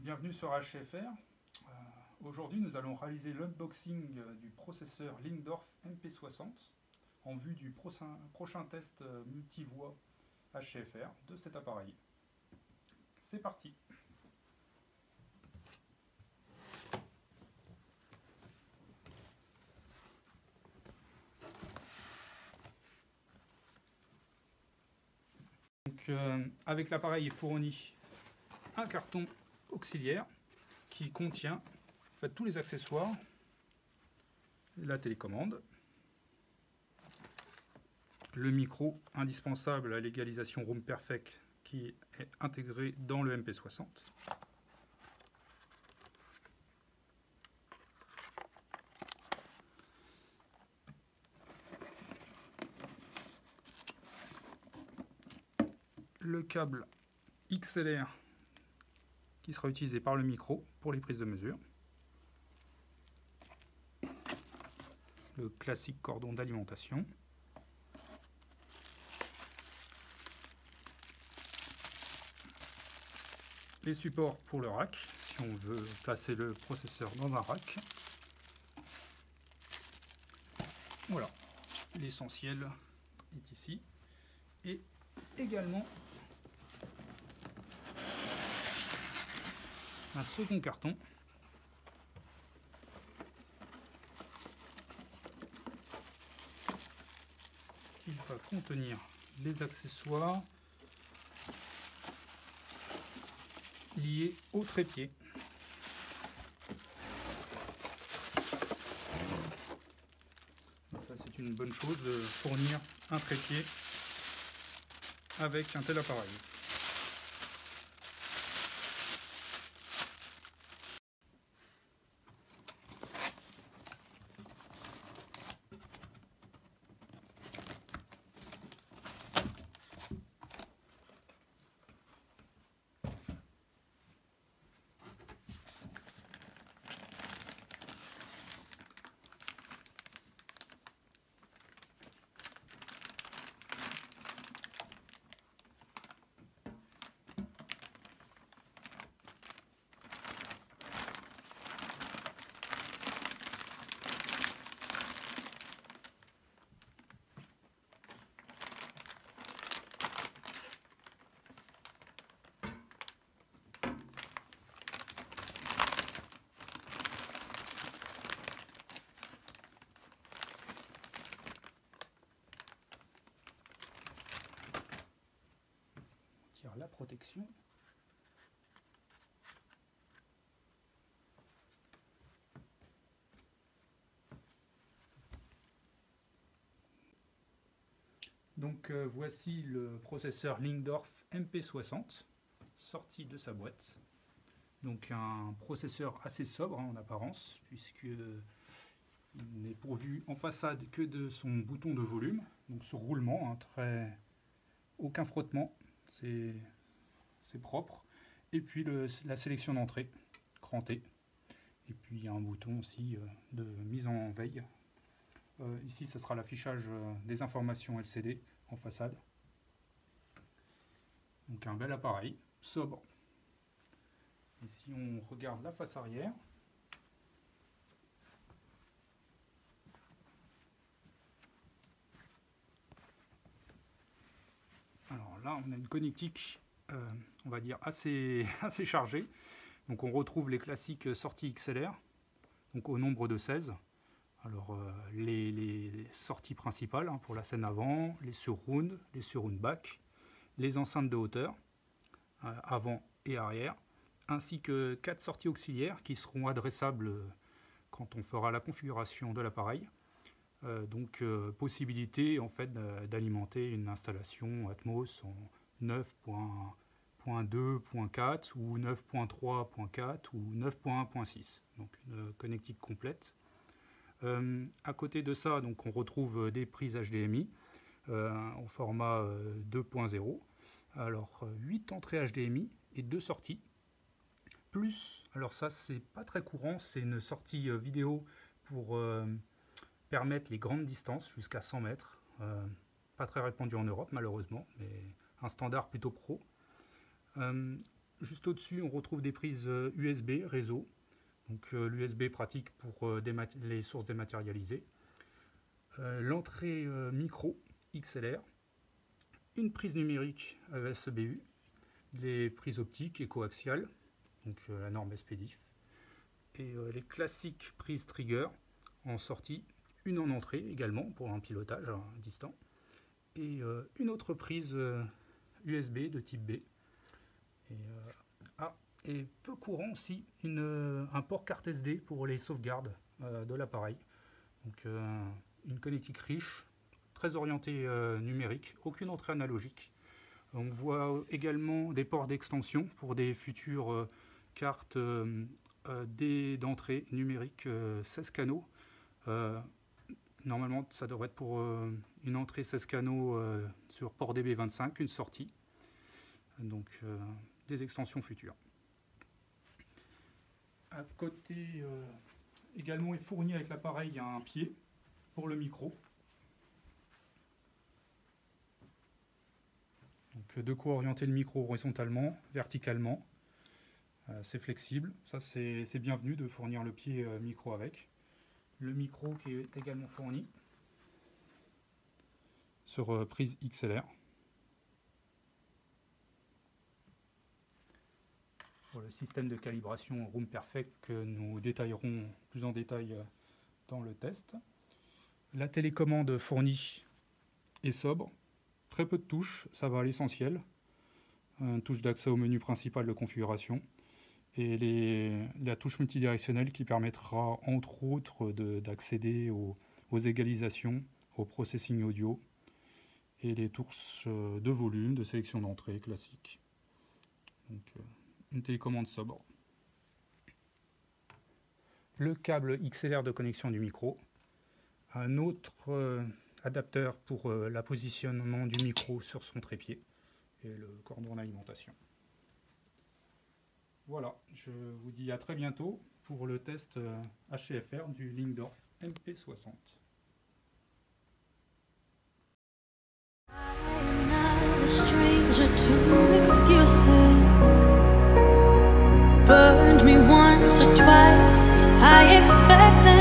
Bienvenue sur HFR. Aujourd'hui, nous allons réaliser l'unboxing du processeur Lingdorf MP60 en vue du prochain test multivoix HFR de cet appareil. C'est parti! Donc, avec l'appareil est fourni un carton auxiliaire qui contient en fait tous les accessoires, la télécommande, le micro indispensable à l'égalisation Room Perfect qui est intégré dans le MP60, le câble XLR qui sera utilisé par le micro pour les prises de mesure, le classique cordon d'alimentation, les supports pour le rack si on veut placer le processeur dans un rack. Voilà, l'essentiel est ici, et également un second carton qui va contenir les accessoires liés au trépied. Ça, c'est une bonne chose de fournir un trépied avec un tel appareil. La protection. Donc voici le processeur Lingdorf MP60 sorti de sa boîte. Donc un processeur assez sobre en apparence, puisque il n'est pourvu en façade que de son bouton de volume, donc ce roulement, aucun frottement. C'est propre. Et puis la sélection d'entrée, cran T. Et puis il y a un bouton aussi de mise en veille. Ici, ce sera l'affichage des informations LCD en façade. Donc un bel appareil, sobre. Et si on regarde la face arrière, alors là, on a une connectique on va dire assez chargé. Donc on retrouve les classiques sorties XLR, donc au nombre de 16. Alors les sorties principales pour la scène avant, les surround, les surround back, les enceintes de hauteur, avant et arrière, ainsi que 4 sorties auxiliaires qui seront adressables quand on fera la configuration de l'appareil. Donc possibilité en fait d'alimenter une installation Atmos en 9.2.4 ou 9.3.4 ou 9.1.6, donc une connectique complète. À côté de ça, donc on retrouve des prises HDMI en format 2.0. Alors 8 entrées HDMI et 2 sorties. Plus, alors ça c'est pas très courant, c'est une sortie vidéo pour permettre les grandes distances jusqu'à 100 mètres. Pas très répandu en Europe malheureusement, mais un standard plutôt pro. juste au-dessus, on retrouve des prises USB réseau. Donc l'USB pratique pour les sources dématérialisées. L'entrée micro XLR, une prise numérique SBU, les prises optiques et coaxiales, donc la norme SPDIF, et les classiques prises trigger en sortie, une en entrée également pour un pilotage distant, et une autre prise USB de type B. Et peu courant aussi, un port carte SD pour les sauvegardes de l'appareil. Donc une connectique riche, très orientée numérique, aucune entrée analogique. On voit également des ports d'extension pour des futures cartes d'entrée numérique 16 canaux. Normalement, ça devrait être pour une entrée 16 canaux sur port DB25, une sortie. Donc des extensions futures. À côté, également est fourni avec l'appareil un pied pour le micro. Donc, de quoi orienter le micro horizontalement, verticalement. C'est flexible, ça c'est bienvenu de fournir le pied micro avec. Le micro qui est également fourni sur prise XLR. Pour le système de calibration Room Perfect que nous détaillerons plus en détail dans le test. La télécommande fournie est sobre, très peu de touches, ça va à l'essentiel. Une touche d'accès au menu principal de configuration et la touche multidirectionnelle qui permettra entre autres d'accéder aux égalisations, au processing audio et les touches de volume, de sélection d'entrée classique. Donc, une télécommande sobre. Le câble XLR de connexion du micro. Un autre adapteur pour le positionnement du micro sur son trépied. Et le cordon d'alimentation. Voilà, je vous dis à très bientôt pour le test HCFR du Lingdorf MP60. Burned me once or twice, I expect that